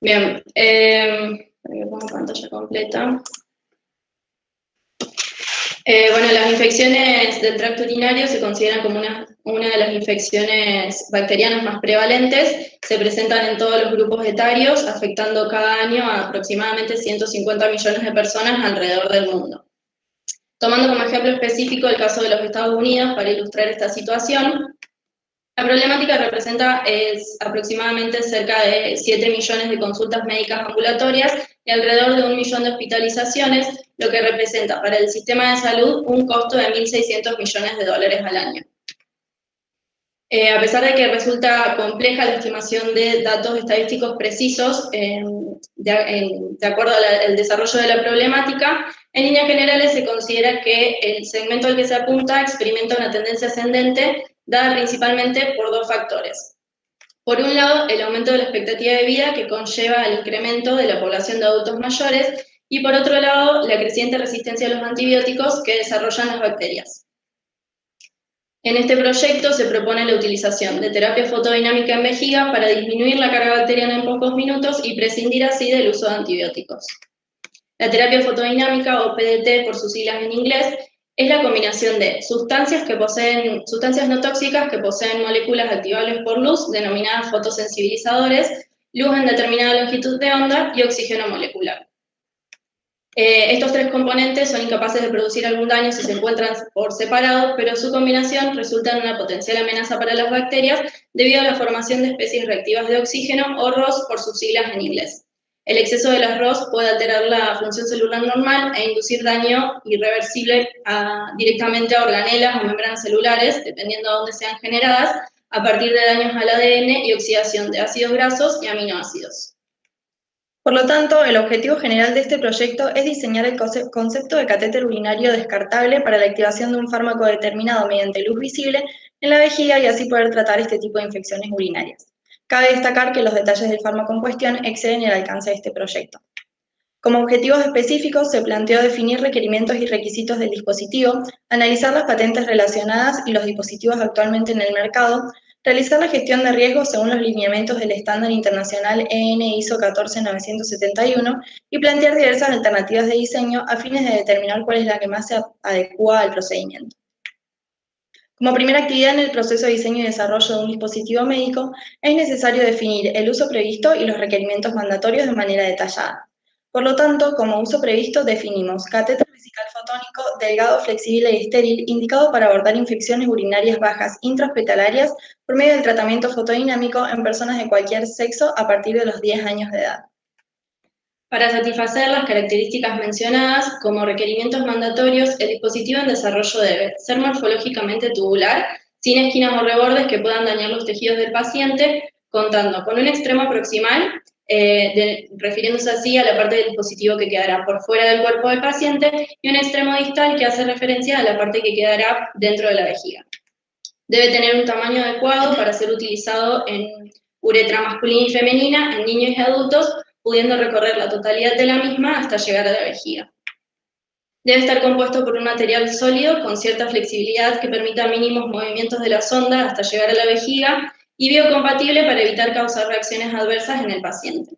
Bien, voy a poner pantalla completa. Bueno, las infecciones del tracto urinario se consideran como una de las infecciones bacterianas más prevalentes. Se presentan en todos los grupos etarios, afectando cada año a aproximadamente 150 millones de personas alrededor del mundo. Tomando como ejemplo específico el caso de los Estados Unidos para ilustrar esta situación, la problemática representa aproximadamente cerca de 7 millones de consultas médicas ambulatorias y alrededor de 1 millón de hospitalizaciones, lo que representa para el sistema de salud un costo de 1.600 millones de dólares al año. A pesar de que resulta compleja la estimación de datos estadísticos precisos de acuerdo al desarrollo de la problemática, en líneas generales se considera que el segmento al que se apunta experimenta una tendencia ascendente dada principalmente por dos factores. Por un lado, el aumento de la expectativa de vida que conlleva el incremento de la población de adultos mayores y por otro lado, la creciente resistencia a los antibióticos que desarrollan las bacterias. En este proyecto se propone la utilización de terapia fotodinámica en vejiga para disminuir la carga bacteriana en pocos minutos y prescindir así del uso de antibióticos. La terapia fotodinámica, o PDT por sus siglas en inglés, es la combinación de sustancias no tóxicas que poseen moléculas activables por luz, denominadas fotosensibilizadores, luz en determinada longitud de onda y oxígeno molecular. Estos tres componentes son incapaces de producir algún daño si se encuentran por separado, pero su combinación resulta en una potencial amenaza para las bacterias debido a la formación de especies reactivas de oxígeno, o ROS por sus siglas en inglés. El exceso de las ROS puede alterar la función celular normal e inducir daño irreversible directamente a organelas o membranas celulares, dependiendo de dónde sean generadas, a partir de daños al ADN y oxidación de ácidos grasos y aminoácidos. Por lo tanto, el objetivo general de este proyecto es diseñar el concepto de catéter urinario descartable para la activación de un fármaco determinado mediante luz visible en la vejiga y así poder tratar este tipo de infecciones urinarias. Cabe destacar que los detalles del fármaco en cuestión exceden el alcance de este proyecto. Como objetivos específicos, se planteó definir requerimientos y requisitos del dispositivo, analizar las patentes relacionadas y los dispositivos actualmente en el mercado, realizar la gestión de riesgos según los lineamientos del estándar internacional EN ISO 14971 y plantear diversas alternativas de diseño a fines de determinar cuál es la que más se adecua al procedimiento. Como primera actividad en el proceso de diseño y desarrollo de un dispositivo médico, es necesario definir el uso previsto y los requerimientos mandatorios de manera detallada. Por lo tanto, como uso previsto definimos catéter vesical fotónico delgado, flexible y estéril, indicado para abordar infecciones urinarias bajas intrahospitalarias por medio del tratamiento fotodinámico en personas de cualquier sexo a partir de los 10 años de edad. Para satisfacer las características mencionadas, como requerimientos mandatorios, el dispositivo en desarrollo debe ser morfológicamente tubular, sin esquinas o rebordes que puedan dañar los tejidos del paciente, contando con un extremo proximal, refiriéndose así a la parte del dispositivo que quedará por fuera del cuerpo del paciente, y un extremo distal que hace referencia a la parte que quedará dentro de la vejiga. Debe tener un tamaño adecuado para ser utilizado en uretra masculina y femenina, en niños y adultos, pudiendo recorrer la totalidad de la misma hasta llegar a la vejiga. Debe estar compuesto por un material sólido con cierta flexibilidad que permita mínimos movimientos de la sonda hasta llegar a la vejiga y biocompatible para evitar causar reacciones adversas en el paciente.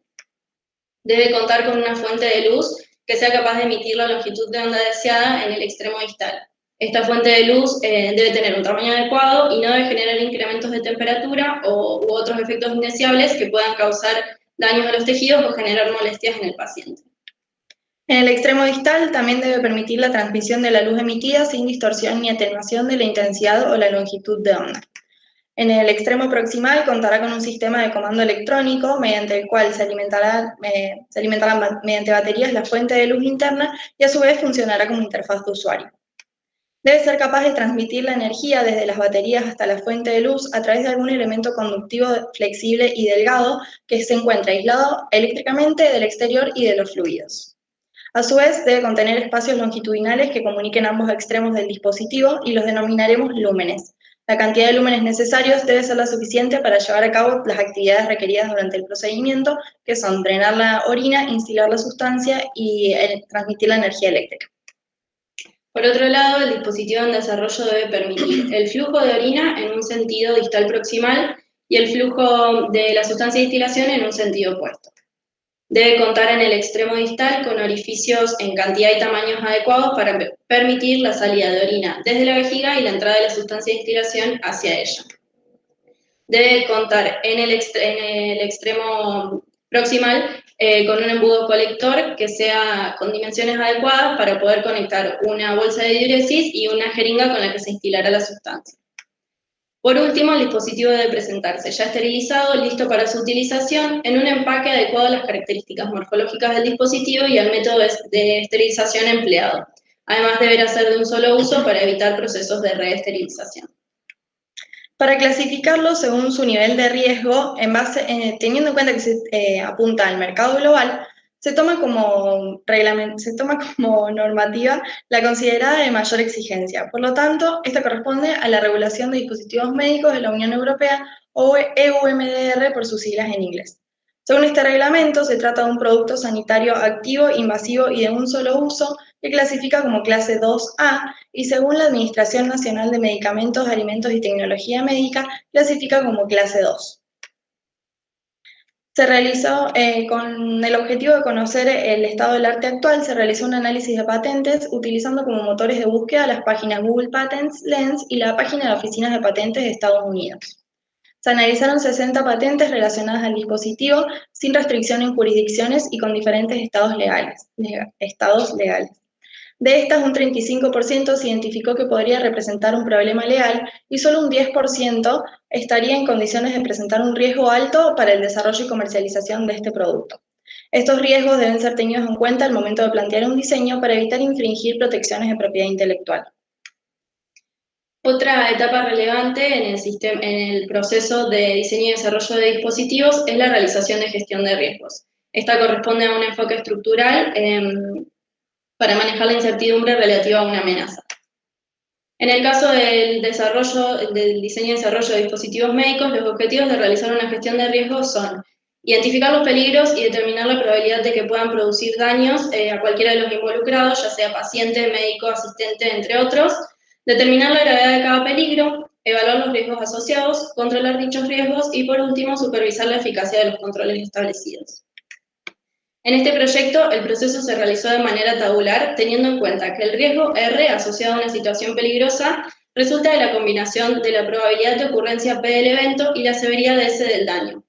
Debe contar con una fuente de luz que sea capaz de emitir la longitud de onda deseada en el extremo distal. Esta fuente de luz debe tener un tamaño adecuado y no debe generar incrementos de temperatura u otros efectos indeseables que puedan causar daños a los tejidos o generar molestias en el paciente. En el extremo distal también debe permitir la transmisión de la luz emitida sin distorsión ni atenuación de la intensidad o la longitud de onda. En el extremo proximal contará con un sistema de comando electrónico mediante el cual se alimentará mediante baterías la fuente de luz interna y a su vez funcionará como interfaz de usuario. Debe ser capaz de transmitir la energía desde las baterías hasta la fuente de luz a través de algún elemento conductivo flexible y delgado que se encuentre aislado eléctricamente del exterior y de los fluidos. A su vez, debe contener espacios longitudinales que comuniquen ambos extremos del dispositivo y los denominaremos lúmenes. La cantidad de lúmenes necesarios debe ser la suficiente para llevar a cabo las actividades requeridas durante el procedimiento, que son drenar la orina, instilar la sustancia y transmitir la energía eléctrica. Por otro lado, el dispositivo en desarrollo debe permitir el flujo de orina en un sentido distal proximal y el flujo de la sustancia de destilación en un sentido opuesto. Debe contar en el extremo distal con orificios en cantidad y tamaños adecuados para permitir la salida de orina desde la vejiga y la entrada de la sustancia de instilación hacia ella. Debe contar en el extremo proximal con un embudo colector que sea con dimensiones adecuadas para poder conectar una bolsa de diuresis y una jeringa con la que se instilará la sustancia. Por último, el dispositivo debe presentarse ya esterilizado, listo para su utilización, en un empaque adecuado a las características morfológicas del dispositivo y al método de esterilización empleado. Además, deberá ser de un solo uso para evitar procesos de reesterilización. Para clasificarlo según su nivel de riesgo, teniendo en cuenta que se apunta al mercado global, se toma como normativa la considerada de mayor exigencia. Por lo tanto, esta corresponde a la regulación de dispositivos médicos de la Unión Europea o EUMDR por sus siglas en inglés. Según este reglamento, se trata de un producto sanitario activo, invasivo y de un solo uso que clasifica como clase 2A y según la Administración Nacional de Medicamentos, Alimentos y Tecnología Médica, clasifica como clase 2. Se realizó, con el objetivo de conocer el estado del arte actual, se realizó un análisis de patentes utilizando como motores de búsqueda las páginas Google Patents, Lens y la página de oficinas de patentes de Estados Unidos. Se analizaron 60 patentes relacionadas al dispositivo sin restricción en jurisdicciones y con diferentes estados legales. De estas, un 35% se identificó que podría representar un problema legal y solo un 10% estaría en condiciones de presentar un riesgo alto para el desarrollo y comercialización de este producto. Estos riesgos deben ser tenidos en cuenta al momento de plantear un diseño para evitar infringir protecciones de propiedad intelectual. Otra etapa relevante en el proceso de diseño y desarrollo de dispositivos es la realización de gestión de riesgos. Esta corresponde a un enfoque estructural para manejar la incertidumbre relativa a una amenaza. En el caso del diseño y desarrollo de dispositivos médicos, los objetivos de realizar una gestión de riesgos son identificar los peligros y determinar la probabilidad de que puedan producir daños a cualquiera de los involucrados, ya sea paciente, médico, asistente, entre otros, determinar la gravedad de cada peligro, evaluar los riesgos asociados, controlar dichos riesgos y, por último, supervisar la eficacia de los controles establecidos. En este proyecto, el proceso se realizó de manera tabular, teniendo en cuenta que el riesgo R asociado a una situación peligrosa resulta de la combinación de la probabilidad de ocurrencia P del evento y la severidad de S del daño.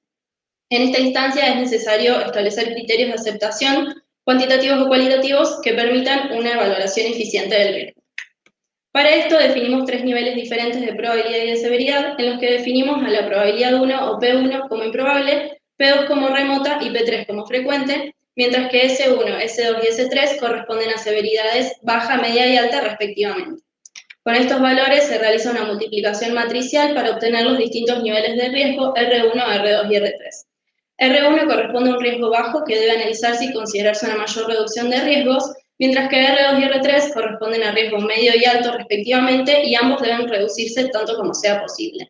En esta instancia es necesario establecer criterios de aceptación, cuantitativos o cualitativos, que permitan una valoración eficiente del riesgo. Para esto definimos 3 niveles diferentes de probabilidad y de severidad, en los que definimos a la probabilidad 1 o P1 como improbable, P2 como remota y P3 como frecuente, mientras que S1, S2 y S3 corresponden a severidades baja, media y alta respectivamente. Con estos valores se realiza una multiplicación matricial para obtener los distintos niveles de riesgo R1, R2 y R3. R1 corresponde a un riesgo bajo que debe analizarse y considerarse una mayor reducción de riesgos, mientras que R2 y R3 corresponden a riesgo medio y alto respectivamente y ambos deben reducirse tanto como sea posible.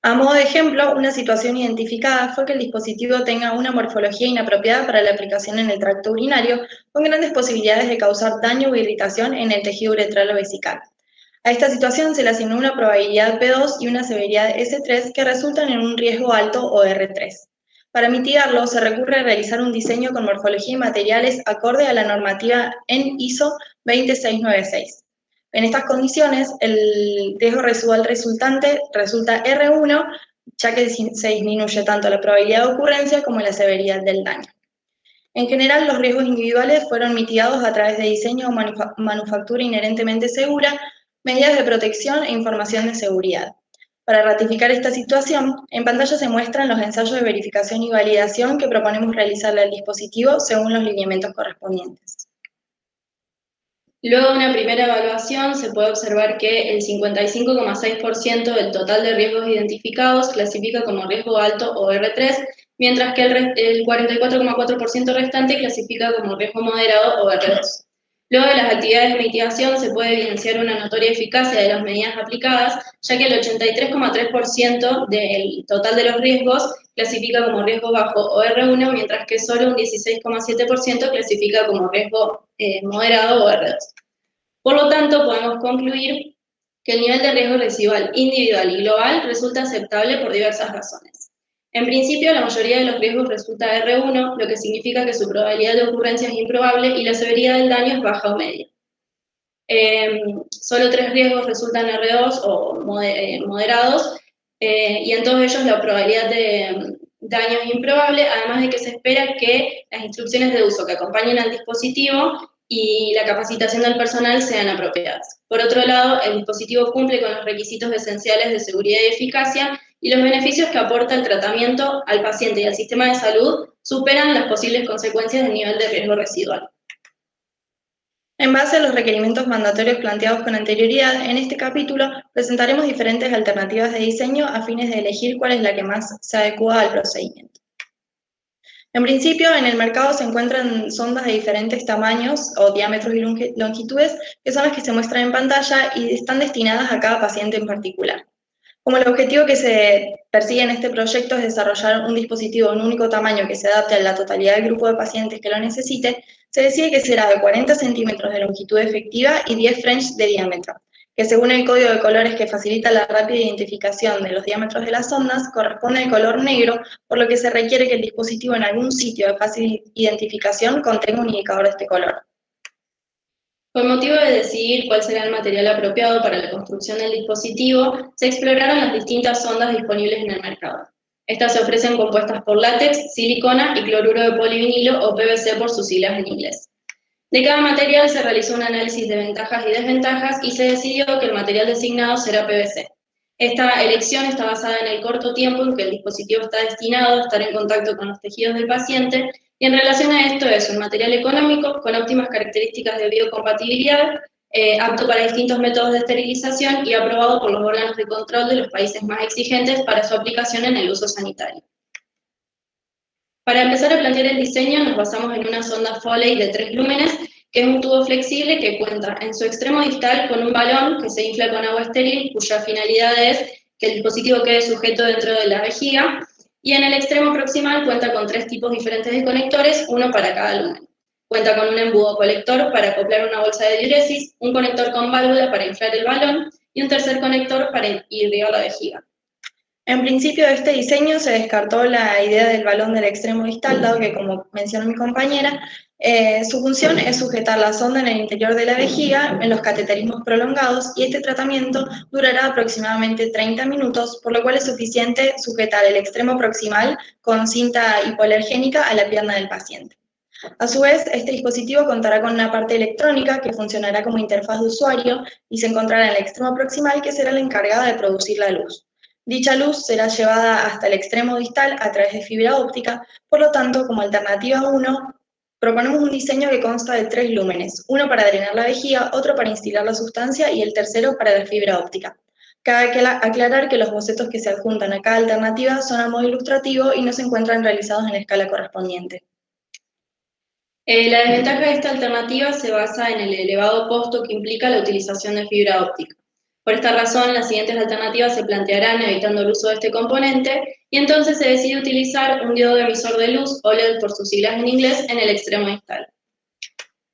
A modo de ejemplo, una situación identificada fue que el dispositivo tenga una morfología inapropiada para la aplicación en el tracto urinario, con grandes posibilidades de causar daño o irritación en el tejido uretral o vesical. A esta situación se le asignó una probabilidad P2 y una severidad S3 que resultan en un riesgo alto o R3. Para mitigarlo, se recurre a realizar un diseño con morfología y materiales acorde a la normativa en ISO 20696. En estas condiciones, el riesgo residual resultante resulta R1, ya que se disminuye tanto la probabilidad de ocurrencia como la severidad del daño. En general, los riesgos individuales fueron mitigados a través de diseño o manufactura inherentemente segura, medidas de protección e información de seguridad. Para ratificar esta situación, en pantalla se muestran los ensayos de verificación y validación que proponemos realizarle al dispositivo según los lineamientos correspondientes. Luego de una primera evaluación, se puede observar que el 55,6% del total de riesgos identificados clasifica como riesgo alto o R3, mientras que el 44,4% restante clasifica como riesgo moderado o R2. Luego de las actividades de mitigación se puede evidenciar una notoria eficacia de las medidas aplicadas, ya que el 83,3% del total de los riesgos clasifica como riesgo bajo o R1, mientras que solo un 16,7% clasifica como riesgo moderado o R2. Por lo tanto, podemos concluir que el nivel de riesgo residual individual y global resulta aceptable por diversas razones. En principio, la mayoría de los riesgos resulta R1, lo que significa que su probabilidad de ocurrencia es improbable y la severidad del daño es baja o media. Solo 3 riesgos resultan R2 o moderados, y en todos ellos la probabilidad de daño es improbable, además de que se espera que las instrucciones de uso que acompañen al dispositivo y la capacitación del personal sean apropiadas. Por otro lado, el dispositivo cumple con los requisitos esenciales de seguridad y eficacia, y los beneficios que aporta el tratamiento al paciente y al sistema de salud superan las posibles consecuencias del nivel de riesgo residual. En base a los requerimientos mandatorios planteados con anterioridad, en este capítulo presentaremos diferentes alternativas de diseño a fines de elegir cuál es la que más se adecua al procedimiento. En principio, en el mercado se encuentran sondas de diferentes tamaños o diámetros y longitudes, que son las que se muestran en pantalla y están destinadas a cada paciente en particular. Como el objetivo que se persigue en este proyecto es desarrollar un dispositivo de un único tamaño que se adapte a la totalidad del grupo de pacientes que lo necesite, se decide que será de 40 centímetros de longitud efectiva y 10 French de diámetro, que según el código de colores que facilita la rápida identificación de los diámetros de las ondas, corresponde al color negro, por lo que se requiere que el dispositivo en algún sitio de fácil identificación contenga un indicador de este color. Con motivo de decidir cuál será el material apropiado para la construcción del dispositivo, se exploraron las distintas sondas disponibles en el mercado. Estas se ofrecen compuestas por látex, silicona y cloruro de polivinilo o PVC por sus siglas en inglés. De cada material se realizó un análisis de ventajas y desventajas y se decidió que el material designado será PVC. Esta elección está basada en el corto tiempo en que el dispositivo está destinado a estar en contacto con los tejidos del paciente, y en relación a esto es un material económico con óptimas características de biocompatibilidad, apto para distintos métodos de esterilización y aprobado por los órganos de control de los países más exigentes para su aplicación en el uso sanitario. Para empezar a plantear el diseño nos basamos en una sonda Foley de 3 lúmenes, que es un tubo flexible que cuenta en su extremo distal con un balón que se infla con agua estéril, cuya finalidad es que el dispositivo quede sujeto dentro de la vejiga, y en el extremo proximal cuenta con 3 tipos diferentes de conectores, uno para cada lumen. Cuenta con un embudo colector para acoplar una bolsa de diuresis, un conector con válvula para inflar el balón y un tercer conector para irrigar la vejiga. En principio de este diseño se descartó la idea del balón del extremo distal, dado que, como mencionó mi compañera, su función es sujetar la sonda en el interior de la vejiga en los cateterismos prolongados, y este tratamiento durará aproximadamente 30 minutos, por lo cual es suficiente sujetar el extremo proximal con cinta hipoalergénica a la pierna del paciente. A su vez, este dispositivo contará con una parte electrónica que funcionará como interfaz de usuario y se encontrará en el extremo proximal, que será la encargada de producir la luz. Dicha luz será llevada hasta el extremo distal a través de fibra óptica, por lo tanto, como alternativa 1, proponemos un diseño que consta de 3 lúmenes, uno para drenar la vejiga, otro para instilar la sustancia y el tercero para la fibra óptica. Cabe aclarar que los bocetos que se adjuntan a cada alternativa son a modo ilustrativo y no se encuentran realizados en la escala correspondiente. La desventaja de esta alternativa se basa en el elevado costo que implica la utilización de fibra óptica. Por esta razón, las siguientes alternativas se plantearán evitando el uso de este componente, y entonces se decide utilizar un diodo emisor de luz, o LED por sus siglas en inglés, en el extremo distal.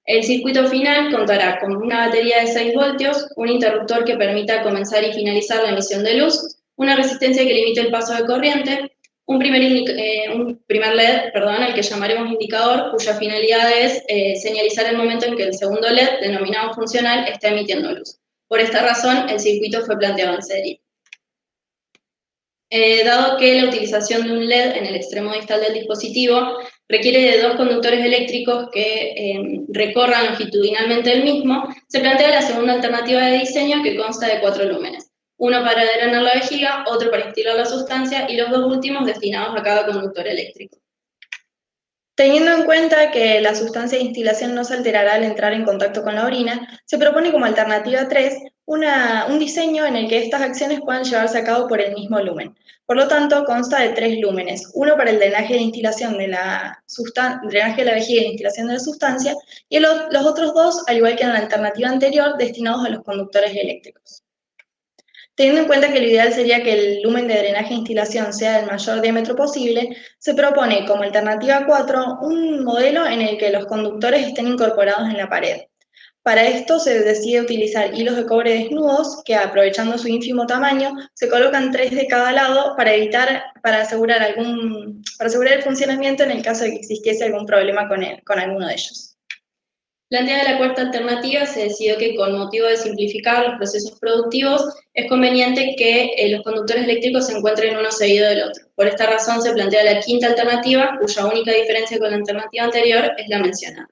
El circuito final contará con una batería de 6 voltios, un interruptor que permita comenzar y finalizar la emisión de luz, una resistencia que limite el paso de corriente, un primer LED, al que llamaremos indicador, cuya finalidad es señalizar el momento en que el segundo LED, denominado funcional, está emitiendo luz. Por esta razón, el circuito fue planteado en serie. Dado que la utilización de un LED en el extremo distal del dispositivo requiere de 2 conductores eléctricos que recorran longitudinalmente el mismo, se plantea la segunda alternativa de diseño, que consta de 4 lúmenes. Uno para drenar la vejiga, otro para instilar la sustancia y los 2 últimos destinados a cada conductor eléctrico. Teniendo en cuenta que la sustancia de instilación no se alterará al entrar en contacto con la orina, se propone como alternativa 3 un diseño en el que estas acciones puedan llevarse a cabo por el mismo lumen. Por lo tanto, consta de 3 lúmenes, uno para el drenaje de instilación de la vejiga y instilación de la sustancia, y los otros 2, al igual que en la alternativa anterior, destinados a los conductores eléctricos. Teniendo en cuenta que lo ideal sería que el lumen de drenaje e instilación sea del mayor diámetro posible, se propone como alternativa 4 un modelo en el que los conductores estén incorporados en la pared. Para esto se decide utilizar hilos de cobre desnudos que, aprovechando su ínfimo tamaño, se colocan 3 de cada lado para asegurar el funcionamiento en el caso de que existiese algún problema con alguno de ellos. Planteada la cuarta alternativa, se decidió que con motivo de simplificar los procesos productivos, es conveniente que los conductores eléctricos se encuentren uno seguido del otro. Por esta razón se plantea la quinta alternativa, cuya única diferencia con la alternativa anterior es la mencionada.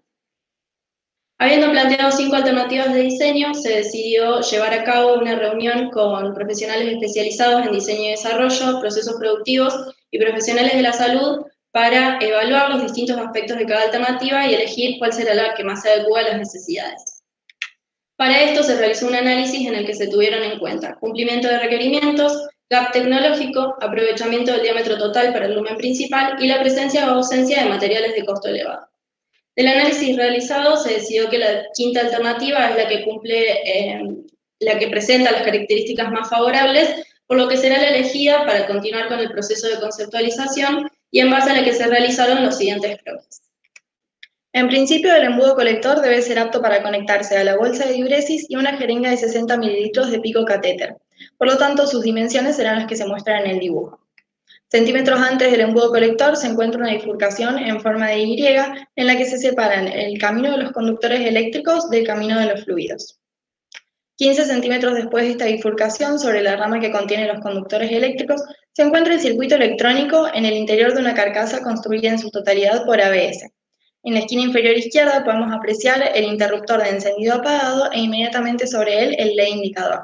Habiendo planteado 5 alternativas de diseño, se decidió llevar a cabo una reunión con profesionales especializados en diseño y desarrollo, procesos productivos y profesionales de la salud para evaluar los distintos aspectos de cada alternativa y elegir cuál será la que más se adecua a las necesidades. Para esto se realizó un análisis en el que se tuvieron en cuenta cumplimiento de requerimientos, gap tecnológico, aprovechamiento del diámetro total para el lumen principal y la presencia o ausencia de materiales de costo elevado. Del análisis realizado se decidió que la quinta alternativa es la que la que presenta las características más favorables, por lo que será la elegida para continuar con el proceso de conceptualización y en base a la que se realizaron los siguientes croquis. En principio, el embudo colector debe ser apto para conectarse a la bolsa de diuresis y una jeringa de 60 mililitros de pico catéter. Por lo tanto, sus dimensiones serán las que se muestran en el dibujo. Centímetros antes del embudo colector se encuentra una bifurcación en forma de Y en la que se separan el camino de los conductores eléctricos del camino de los fluidos. 15 centímetros después de esta bifurcación, sobre la rama que contiene los conductores eléctricos, se encuentra el circuito electrónico en el interior de una carcasa construida en su totalidad por ABS. En la esquina inferior izquierda podemos apreciar el interruptor de encendido apagado e inmediatamente sobre él el LED indicador.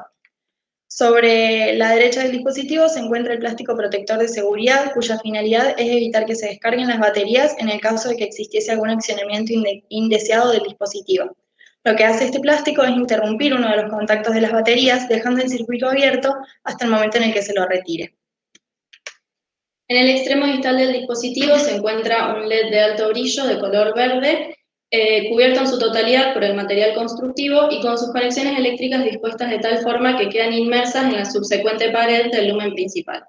Sobre la derecha del dispositivo se encuentra el plástico protector de seguridad, cuya finalidad es evitar que se descarguen las baterías en el caso de que existiese algún accionamiento indeseado del dispositivo. Lo que hace este plástico es interrumpir uno de los contactos de las baterías, dejando el circuito abierto hasta el momento en el que se lo retire. En el extremo distal del dispositivo se encuentra un LED de alto brillo de color verde, cubierto en su totalidad por el material constructivo y con sus conexiones eléctricas dispuestas de tal forma que quedan inmersas en la subsecuente pared del lumen principal.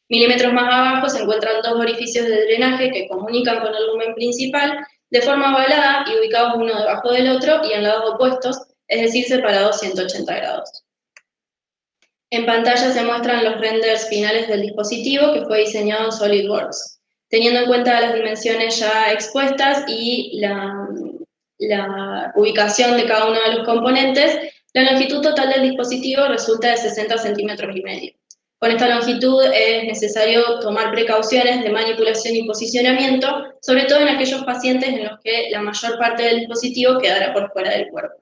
Milímetros más abajo se encuentran 2 orificios de drenaje que comunican con el lumen principal de forma ovalada y ubicados uno debajo del otro y en lados opuestos, es decir, separados 180 grados. En pantalla se muestran los renders finales del dispositivo que fue diseñado en SolidWorks. Teniendo en cuenta las dimensiones ya expuestas y la ubicación de cada uno de los componentes, la longitud total del dispositivo resulta de 60 centímetros y medio. Con esta longitud es necesario tomar precauciones de manipulación y posicionamiento, sobre todo en aquellos pacientes en los que la mayor parte del dispositivo quedará por fuera del cuerpo.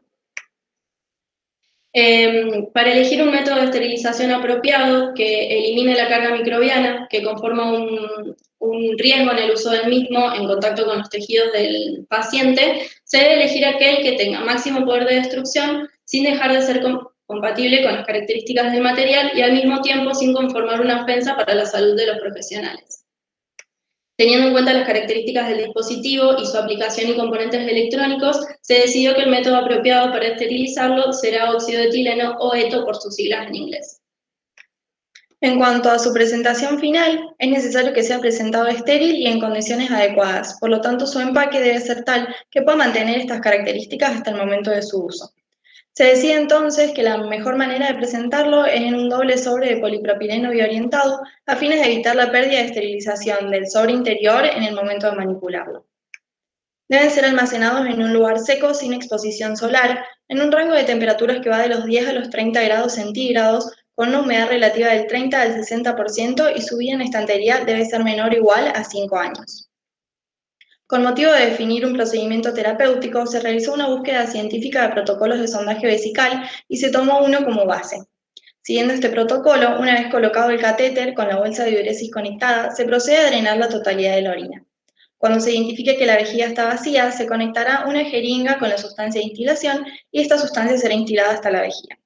Para elegir un método de esterilización apropiado que elimine la carga microbiana, que conforma un riesgo en el uso del mismo en contacto con los tejidos del paciente, se debe elegir aquel que tenga máximo poder de destrucción sin dejar de ser compatible con las características del material y al mismo tiempo sin conformar una ofensa para la salud de los profesionales. Teniendo en cuenta las características del dispositivo y su aplicación y componentes electrónicos, se decidió que el método apropiado para esterilizarlo será óxido de etileno o ETO por sus siglas en inglés. En cuanto a su presentación final, es necesario que sea presentado estéril y en condiciones adecuadas, por lo tanto su empaque debe ser tal que pueda mantener estas características hasta el momento de su uso. Se decide entonces que la mejor manera de presentarlo es en un doble sobre de polipropileno biorientado a fines de evitar la pérdida de esterilización del sobre interior en el momento de manipularlo. Deben ser almacenados en un lugar seco sin exposición solar, en un rango de temperaturas que va de los 10 a los 30 grados centígrados, con una humedad relativa del 30 al 60% y su vida en estantería debe ser menor o igual a 5 años. Con motivo de definir un procedimiento terapéutico, se realizó una búsqueda científica de protocolos de sondaje vesical y se tomó uno como base. Siguiendo este protocolo, una vez colocado el catéter con la bolsa de diuresis conectada, se procede a drenar la totalidad de la orina. Cuando se identifique que la vejiga está vacía, se conectará una jeringa con la sustancia de instilación y esta sustancia será instilada hasta la vejiga.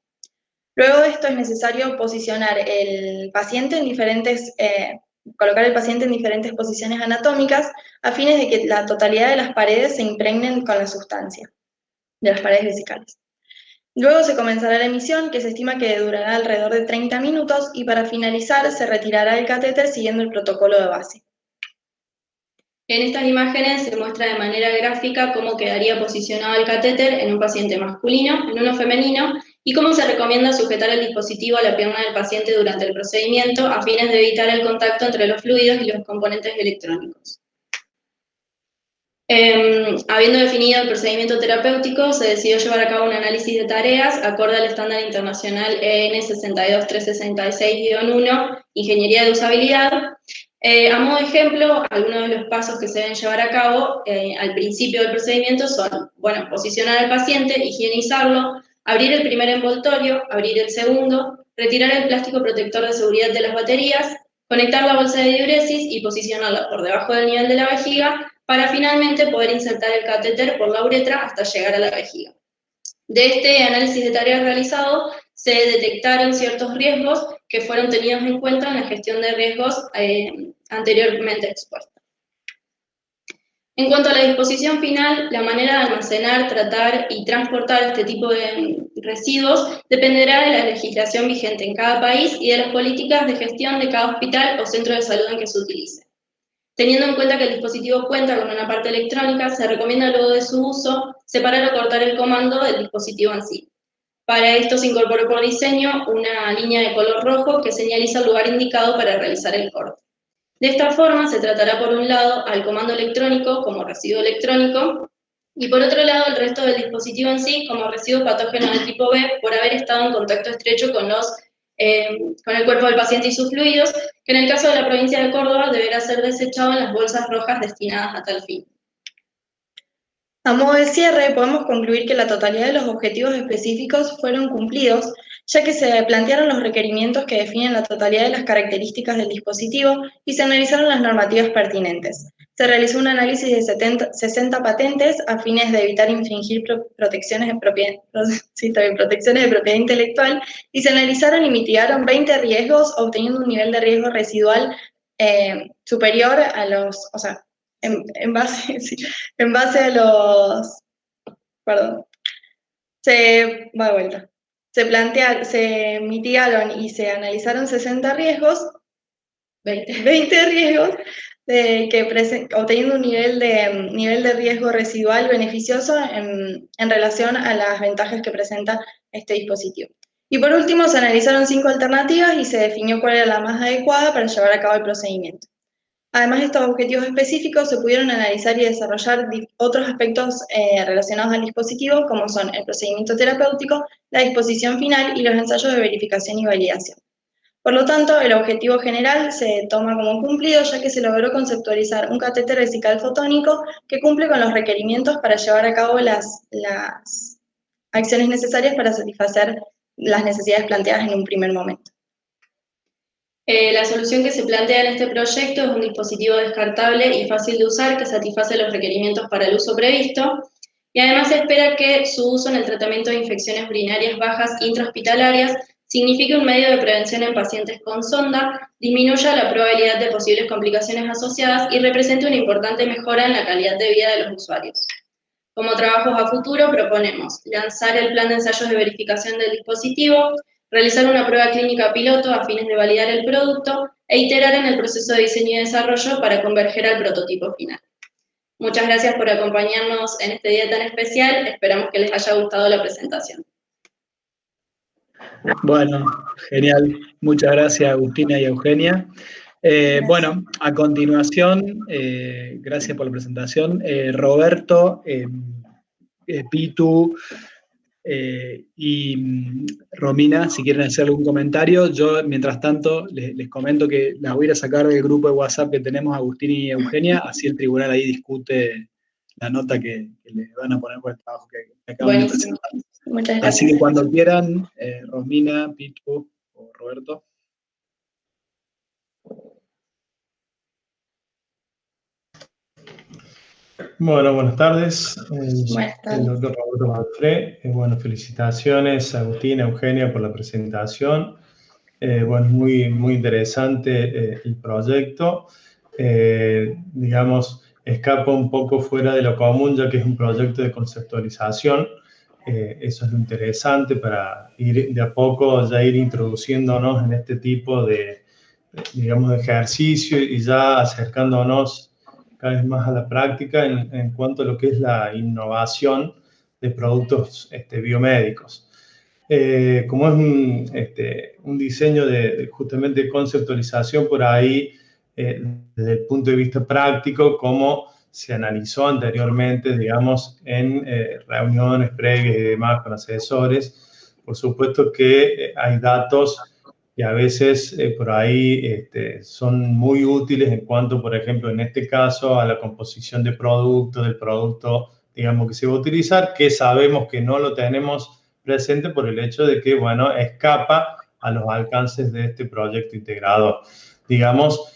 Luego de esto es necesario posicionar el paciente colocar el paciente en diferentes posiciones anatómicas a fines de que la totalidad de las paredes se impregnen con la sustancia de las paredes vesicales. Luego se comenzará la emisión, que se estima que durará alrededor de 30 minutos, y para finalizar se retirará el catéter siguiendo el protocolo de base. En estas imágenes se muestra de manera gráfica cómo quedaría posicionado el catéter en un paciente masculino, en uno femenino, y cómo se recomienda sujetar el dispositivo a la pierna del paciente durante el procedimiento a fines de evitar el contacto entre los fluidos y los componentes electrónicos. Habiendo definido el procedimiento terapéutico, se decidió llevar a cabo un análisis de tareas acorde al estándar internacional EN 62366-1, Ingeniería de Usabilidad. A modo de ejemplo, algunos de los pasos que se deben llevar a cabo al principio del procedimiento son, bueno, posicionar al paciente, higienizarlo, abrir el primer envoltorio, abrir el segundo, retirar el plástico protector de seguridad de las baterías, conectar la bolsa de diuresis y posicionarla por debajo del nivel de la vejiga para finalmente poder insertar el catéter por la uretra hasta llegar a la vejiga. De este análisis de tareas realizado, se detectaron ciertos riesgos que fueron tenidos en cuenta en la gestión de riesgos anteriormente expuesta. En cuanto a la disposición final, la manera de almacenar, tratar y transportar este tipo de residuos dependerá de la legislación vigente en cada país y de las políticas de gestión de cada hospital o centro de salud en que se utilice. Teniendo en cuenta que el dispositivo cuenta con una parte electrónica, se recomienda luego de su uso separar o cortar el comando del dispositivo en sí. Para esto se incorporó por diseño una línea de color rojo que señaliza el lugar indicado para realizar el corte. De esta forma se tratará por un lado al comando electrónico como residuo electrónico y por otro lado el resto del dispositivo en sí como residuo patógeno del tipo B por haber estado en contacto estrecho con el cuerpo del paciente y sus fluidos, que en el caso de la provincia de Córdoba deberá ser desechado en las bolsas rojas destinadas a tal fin. A modo de cierre, podemos concluir que la totalidad de los objetivos específicos fueron cumplidos, ya que se plantearon los requerimientos que definen la totalidad de las características del dispositivo y se analizaron las normativas pertinentes. Se realizó un análisis de 60 patentes a fines de evitar infringir protecciones de propiedad intelectual y se analizaron y mitigaron 20 riesgos, obteniendo un nivel de riesgo residual superior a los, o sea, en base a los, perdón, se mitigaron y se analizaron 60 riesgos, 20 riesgos, obteniendo un nivel de riesgo residual beneficioso en relación a las ventajas que presenta este dispositivo. Y por último, se analizaron 5 alternativas y se definió cuál era la más adecuada para llevar a cabo el procedimiento. Además de estos objetivos específicos, se pudieron analizar y desarrollar otros aspectos relacionados al dispositivo, como son el procedimiento terapéutico, la disposición final y los ensayos de verificación y validación. Por lo tanto, el objetivo general se toma como cumplido, ya que se logró conceptualizar un catéter vesical fotónico que cumple con los requerimientos para llevar a cabo las acciones necesarias para satisfacer las necesidades planteadas en un primer momento. La solución que se plantea en este proyecto es un dispositivo descartable y fácil de usar que satisface los requerimientos para el uso previsto y además se espera que su uso en el tratamiento de infecciones urinarias bajas intrahospitalarias signifique un medio de prevención en pacientes con sonda, disminuya la probabilidad de posibles complicaciones asociadas y represente una importante mejora en la calidad de vida de los usuarios. Como trabajos a futuro proponemos lanzar el plan de ensayos de verificación del dispositivo, realizar una prueba clínica piloto a fines de validar el producto e iterar en el proceso de diseño y desarrollo para converger al prototipo final. Muchas gracias por acompañarnos en este día tan especial, esperamos que les haya gustado la presentación. Bueno, genial. Muchas gracias Agustina y Eugenia. Bueno, a continuación, gracias por la presentación. Roberto, Pitu y Romina, si quieren hacer algún comentario. Yo, mientras tanto, les comento que las voy a ir a sacar del grupo de WhatsApp que tenemos Agustina y Eugenia, así el tribunal ahí discute la nota que le van a poner por el trabajo que acaban de presentar. Muchas gracias. Así que cuando quieran, Romina, Pitu o Roberto. Bueno, buenas tardes. Buenas tardes. El doctor Roberto Manfred. Bueno, felicitaciones a Agustina, Eugenia por la presentación. Bueno, muy interesante el proyecto. Digamos, escapa un poco fuera de lo común, ya que es un proyecto de conceptualización. Eso es lo interesante para ir de a poco ya ir introduciéndonos en este tipo de, digamos, de ejercicio y ya acercándonos cada vez más a la práctica en cuanto a lo que es la innovación de productos biomédicos. Como es un diseño de justamente conceptualización por ahí, desde el punto de vista práctico, como se analizó anteriormente, digamos, en reuniones previas y demás con asesores. Por supuesto que hay datos que a veces por ahí son muy útiles en cuanto, por ejemplo, en este caso, a la composición de producto, del producto, digamos, que se va a utilizar, que sabemos que no lo tenemos presente por el hecho de que, bueno, escapa a los alcances de este proyecto integrador. Digamos,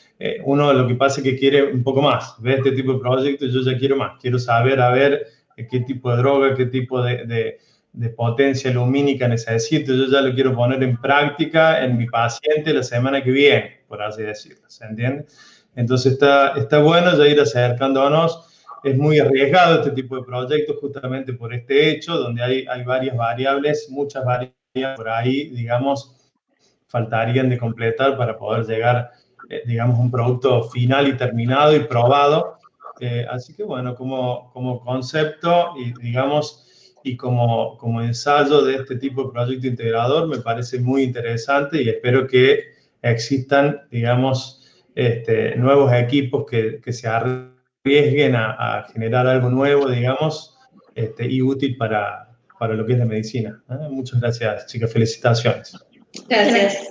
uno lo que pasa es que quiere un poco más. Ve este tipo de proyectos, yo ya quiero más. Quiero saber, a ver, qué tipo de droga, qué tipo de potencia lumínica necesito. Yo ya lo quiero poner en práctica en mi paciente la semana que viene, por así decirlo. ¿Se entiende? Entonces está bueno ya ir acercándonos. Es muy arriesgado este tipo de proyectos justamente por este hecho, donde hay varias variables, muchas variables por ahí, digamos, faltarían de completar para poder llegar, digamos, a un producto final y terminado y probado. Así que, bueno, como concepto y, digamos, y como ensayo de este tipo de proyecto integrador, me parece muy interesante y espero que existan, digamos, nuevos equipos que se arriesguen a generar algo nuevo, digamos, y útil para lo que es la medicina. Muchas gracias, chicas. Felicitaciones. Gracias.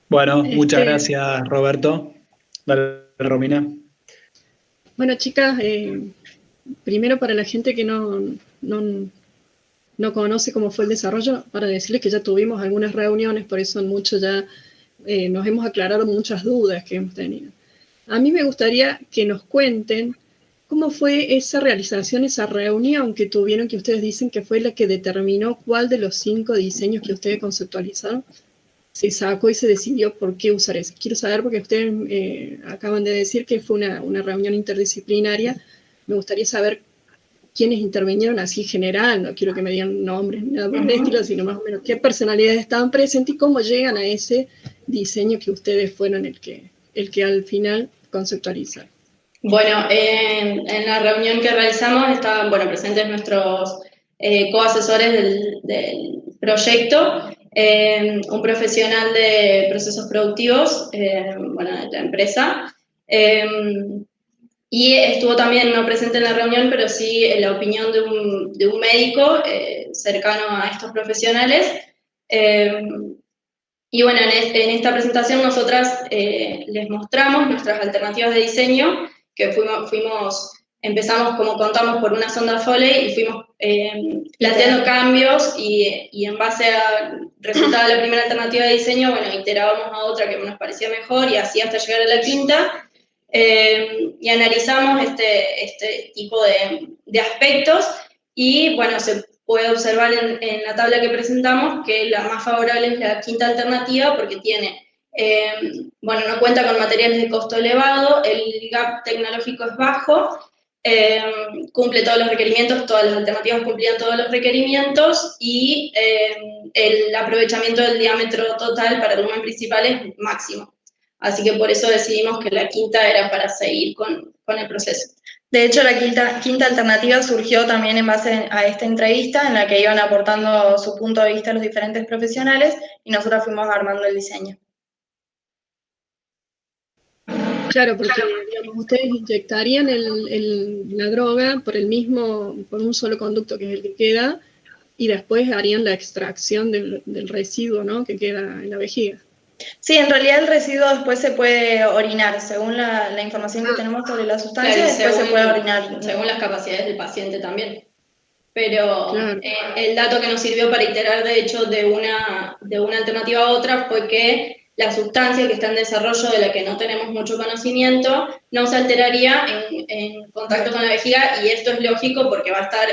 Bueno, muchas gracias, Roberto. Dale, Romina. Bueno, chicas, primero para la gente que no conoce cómo fue el desarrollo, para decirles que ya tuvimos algunas reuniones, por eso en mucho ya nos hemos aclarado muchas dudas que hemos tenido. A mí me gustaría que nos cuenten cómo fue esa realización, esa reunión que tuvieron, que ustedes dicen que fue la que determinó cuál de los 5 diseños que ustedes conceptualizaron se sacó y se decidió por qué usar eso. Quiero saber, porque ustedes acaban de decir que fue una reunión interdisciplinaria. Me gustaría saber quiénes intervinieron así en general, no quiero que me digan nombres ni nada por el estilo, sino más o menos qué personalidades estaban presentes y cómo llegan a ese diseño que ustedes fueron el que al final conceptualizaron. Bueno, en la reunión que realizamos estaban presentes nuestros coasesores del proyecto, un profesional de procesos productivos, de la empresa, y estuvo también no presente en la reunión, pero sí en la opinión de un médico cercano a estos profesionales. Y bueno, en esta presentación nosotras les mostramos nuestras alternativas de diseño, que empezamos, como contamos, por una sonda Foley y fuimos planteando cambios y en base al resultado de la primera alternativa de diseño, iterábamos a otra que nos parecía mejor y así hasta llegar a la quinta. Y analizamos este tipo de aspectos y, se puede observar en la tabla que presentamos que la más favorable es la quinta alternativa porque tiene, no cuenta con materiales de costo elevado, el gap tecnológico es bajo, cumple todos los requerimientos, todas las alternativas cumplían todos los requerimientos y el aprovechamiento del diámetro total para el lumen principal es máximo. Así que por eso decidimos que la quinta era para seguir con el proceso. De hecho, la quinta alternativa surgió también en base a esta entrevista en la que iban aportando su punto de vista los diferentes profesionales y nosotros fuimos armando el diseño. Claro, porque digamos, ustedes inyectarían la droga por un solo conducto que es el que queda y después harían la extracción del residuo, ¿no?, que queda en la vejiga. Sí, en realidad el residuo después se puede orinar, según la información que tenemos sobre la sustancia, claro, después se puede orinar. Según las capacidades del paciente también. Pero claro, el dato que nos sirvió para iterar, de hecho, de una alternativa a otra fue que la sustancia que está en desarrollo, de la que no tenemos mucho conocimiento, no se alteraría en contacto con la vejiga, y esto es lógico porque va a estar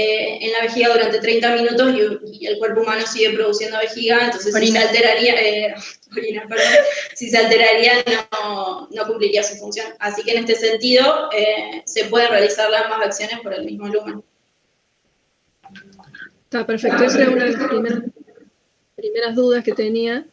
en la vejiga durante 30 minutos y el cuerpo humano sigue produciendo vejiga, entonces si se alteraría no cumpliría su función. Así que en este sentido se pueden realizar las ambas acciones por el mismo lumen. Está perfecto, esa era una de las primeras dudas que tenía.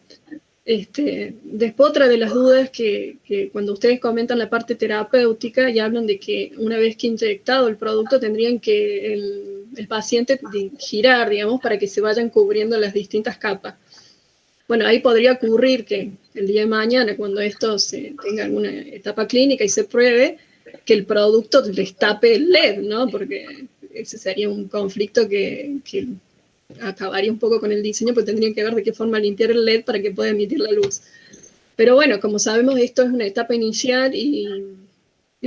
Después otra de las dudas que cuando ustedes comentan la parte terapéutica y hablan de que una vez que inyectado el producto tendrían que el paciente girar, digamos, para que se vayan cubriendo las distintas capas. Bueno, ahí podría ocurrir que el día de mañana, cuando esto se tenga alguna etapa clínica y se pruebe, que el producto les tape el LED, ¿no? Porque ese sería un conflicto que acabaría un poco con el diseño, porque tendrían que ver de qué forma limpiar el LED para que pueda emitir la luz. Pero bueno, como sabemos, esto es una etapa inicial y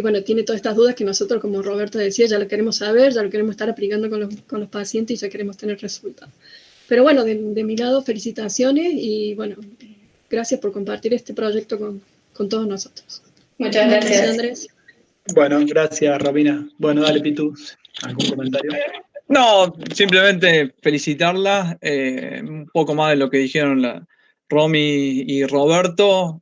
bueno, tiene todas estas dudas que nosotros, como Roberto decía, ya lo queremos saber, ya lo queremos estar aplicando con los pacientes y ya queremos tener resultados. Pero bueno, de mi lado, felicitaciones y bueno, gracias por compartir este proyecto con todos nosotros. Muchas gracias. Andrés. Bueno, gracias, Romina. Bueno, dale, Pitu, ¿algún comentario? No, simplemente felicitarla, un poco más de lo que dijeron Romy y Roberto,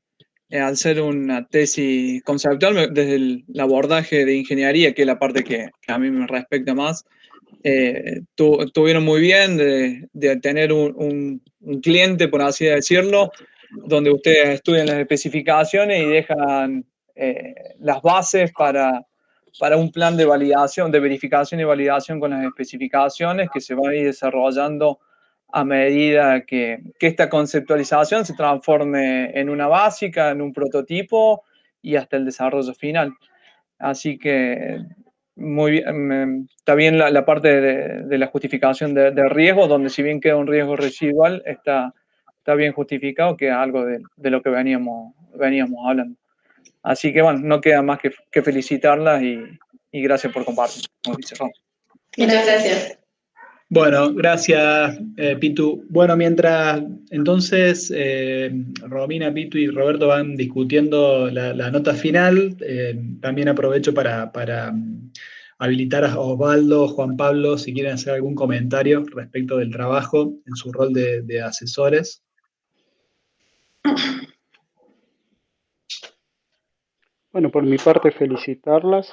al ser una tesis conceptual desde el abordaje de ingeniería, que es la parte que a mí me respecta más, tuvieron muy bien de tener un cliente, por así decirlo, donde ustedes estudian las especificaciones y dejan las bases para un plan de validación, de verificación y validación con las especificaciones que se van a ir desarrollando a medida que esta conceptualización se transforme en una básica, en un prototipo y hasta el desarrollo final. Así que muy bien, está bien la parte de la justificación de riesgo, donde si bien queda un riesgo residual, está bien justificado, que es algo de lo que veníamos hablando. Así que bueno, no queda más que felicitarlas y gracias por compartir, como dice Ron. Muchas gracias. Bueno, gracias, Pitu. Bueno, mientras entonces Romina, Pitu y Roberto van discutiendo la nota final, también aprovecho para habilitar a Osvaldo, Juan Pablo, si quieren hacer algún comentario respecto del trabajo en su rol de asesores. Bueno, por mi parte, felicitarlas.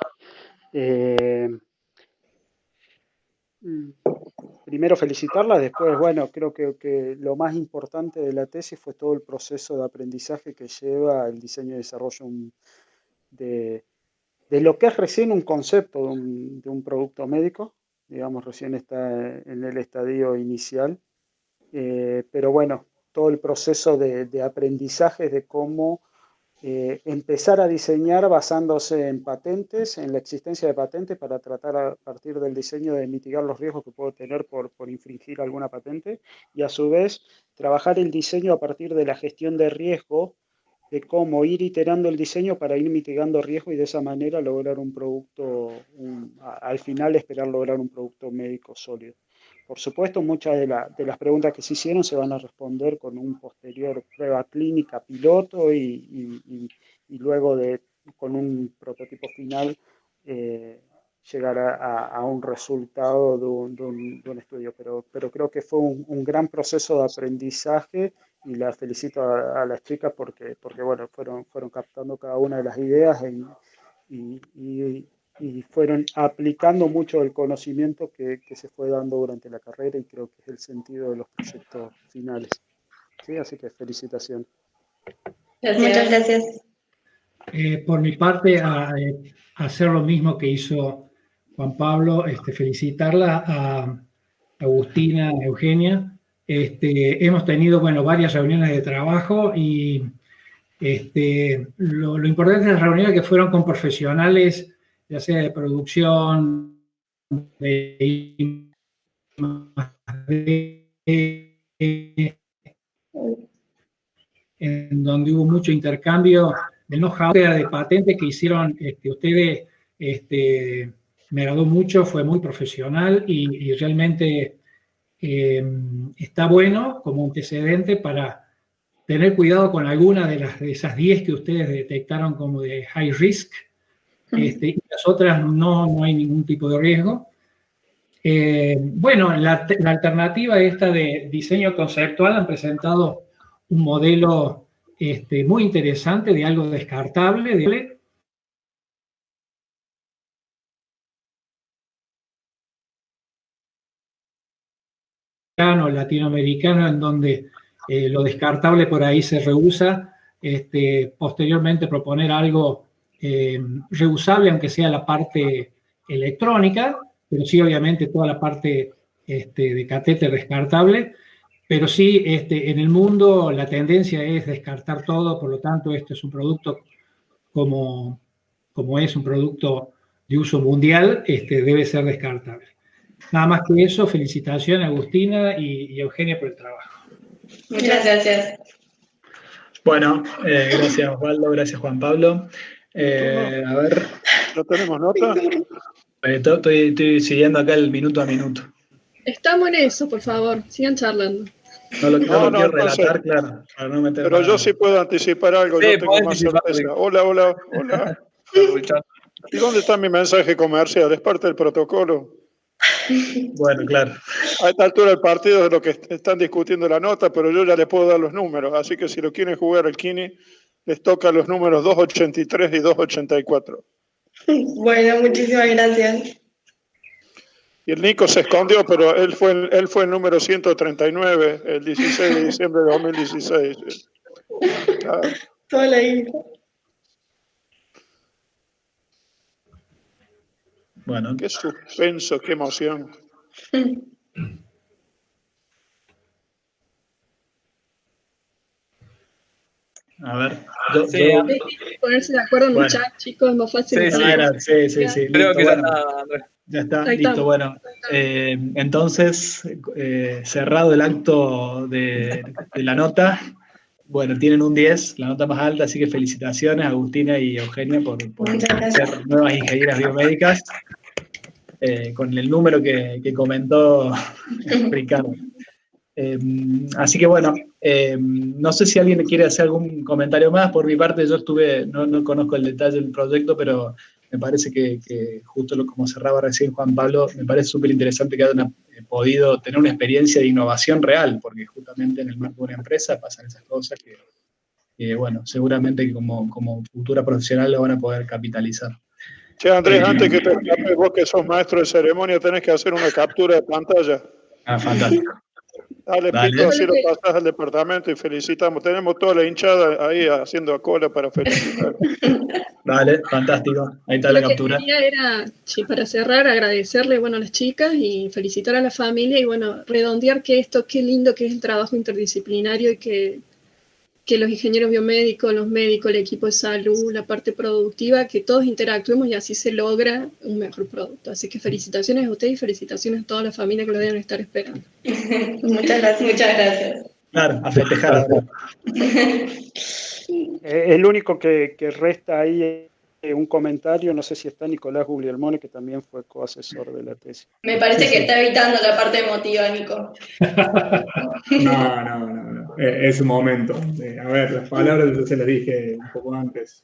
Primero felicitarlas, después, bueno, creo que lo más importante de la tesis fue todo el proceso de aprendizaje que lleva el diseño y desarrollo de lo que es recién un concepto de un producto médico, digamos, recién está en el estadio inicial, pero bueno, todo el proceso de aprendizaje de cómo empezar a diseñar basándose en patentes, en la existencia de patentes para tratar a partir del diseño de mitigar los riesgos que puedo tener por infringir alguna patente y a su vez trabajar el diseño a partir de la gestión de riesgo, de cómo ir iterando el diseño para ir mitigando riesgo y de esa manera lograr un producto, al final esperar lograr un producto médico sólido. Por supuesto, muchas de las preguntas que se hicieron se van a responder con un posterior prueba clínica piloto y luego con un prototipo final llegar a un resultado de un estudio. Pero creo que fue un gran proceso de aprendizaje y la felicito a las chicas porque bueno, fueron captando cada una de las ideas y fueron aplicando mucho el conocimiento que se fue dando durante la carrera y creo que es el sentido de los proyectos finales. ¿Sí? Así que felicitaciones. Muchas gracias. Por mi parte, hacer lo mismo que hizo Juan Pablo, felicitarla a Agustina, a Eugenia. Hemos tenido, bueno, varias reuniones de trabajo y lo importante de las reuniones que fueron con profesionales, ya sea de producción, de en donde hubo mucho intercambio de know-how, de patentes que hicieron ustedes, me agradó mucho, fue muy profesional y realmente está bueno como antecedente para tener cuidado con alguna de esas 10 que ustedes detectaron como de high risk, y las otras no hay ningún tipo de riesgo. Bueno, la alternativa esta de diseño conceptual han presentado un modelo muy interesante de algo descartable, latinoamericano, en donde lo descartable por ahí se reusa, posteriormente proponer algo reusable, aunque sea la parte electrónica, pero sí obviamente toda la parte de catéter descartable, pero sí en el mundo la tendencia es descartar todo, por lo tanto este es un producto como es un producto de uso mundial, debe ser descartable. Nada más que eso, felicitaciones a Agustina y Eugenia por el trabajo. Muchas gracias. Bueno, gracias Osvaldo, gracias Juan Pablo. A ver. ¿No tenemos nota? Estoy siguiendo acá el minuto a minuto. Estamos en eso, por favor, sigan charlando. No lo quiero relatar, claro, para no meter pero yo sí puedo anticipar algo, Sí, yo tengo más certeza. Hola. ¿Y dónde está mi mensaje comercial? ¿Es parte del protocolo? Bueno, claro. A esta altura del partido es lo que están discutiendo la nota, pero yo ya les puedo dar los números, así que si lo quieren jugar al Kini, les toca los números 283 y 284. Bueno, muchísimas gracias. Y el Nico se escondió, pero él fue el número 139, el 16 de diciembre de 2016. Toda la info. Bueno. Qué suspenso, qué emoción. A ver. Ponerse de acuerdo en el chat, chicos, es más fácil. Sí. Creo que bueno, ya está, Andrés. Ya está, listo. Bueno, entonces, cerrado el acto de la nota, bueno, tienen un 10, la nota más alta, así que felicitaciones a Agustina y Eugenia por ser nuevas ingenieras biomédicas, con el número que comentó Ricardo. Así que bueno, no sé si alguien quiere hacer algún comentario más. Por mi parte, yo no conozco el detalle del proyecto, pero me parece que justo como cerraba recién Juan Pablo, me parece súper interesante que hayan podido tener una experiencia de innovación real, porque justamente en el marco de una empresa pasan esas cosas que bueno, seguramente que como futura profesional lo van a poder capitalizar. Che, Andrés, antes que te escapes, vos que sos maestro de ceremonia, tenés que hacer una captura de pantalla. Fantástico. Dale, Pito, así lo pasás al departamento y felicitamos. Tenemos toda la hinchada ahí haciendo cola para felicitar. Dale, fantástico. Ahí está la captura. Lo que quería era, para cerrar, agradecerle a las chicas y felicitar a la familia y redondear qué lindo que es el trabajo interdisciplinario y que los ingenieros biomédicos, los médicos, el equipo de salud, la parte productiva, que todos interactuemos y así se logra un mejor producto. Así que felicitaciones a ustedes y felicitaciones a toda la familia que lo deben estar esperando. Muchas gracias. Claro, a festejar ahora. El único que resta ahí un comentario, no sé si está Nicolás Guglielmone, que también fue coasesor de la tesis. Me parece que está evitando la parte emotiva, Nico. No. Es un momento. A ver, las palabras yo se las dije un poco antes.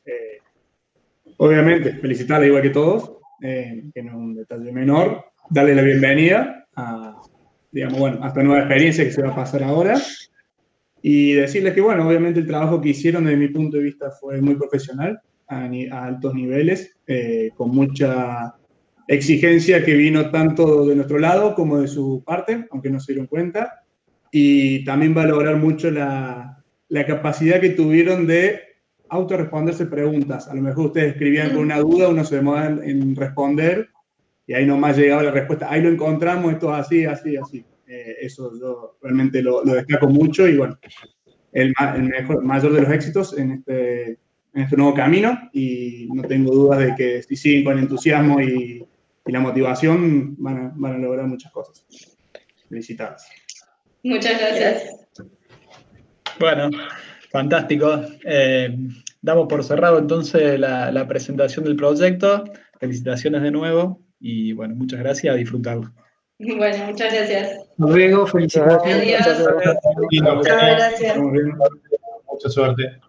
Obviamente, felicitarle igual que todos, que no es un detalle menor, darle la bienvenida a esta nueva experiencia que se va a pasar ahora y decirles que, bueno, obviamente el trabajo que hicieron desde mi punto de vista fue muy profesional, a altos niveles, con mucha exigencia que vino tanto de nuestro lado como de su parte, aunque no se dieron cuenta, y también valorar mucho la capacidad que tuvieron de autorresponderse preguntas. A lo mejor ustedes escribían con una duda, uno se demora en responder, y ahí nomás llegaba la respuesta, ahí lo encontramos, esto es así. Eso yo realmente lo destaco mucho, y bueno, el mayor de los éxitos en este nuevo camino, y no tengo dudas de que si siguen con el entusiasmo y la motivación van a lograr muchas cosas. Felicidades. Muchas gracias. Bueno, fantástico. Damos por cerrado entonces la presentación del proyecto. Felicitaciones de nuevo y bueno, muchas gracias, a disfrutarlo. Bueno, muchas gracias. Hasta luego, felicitaciones. Adiós. Muchas gracias. Muchas gracias. Mucha suerte.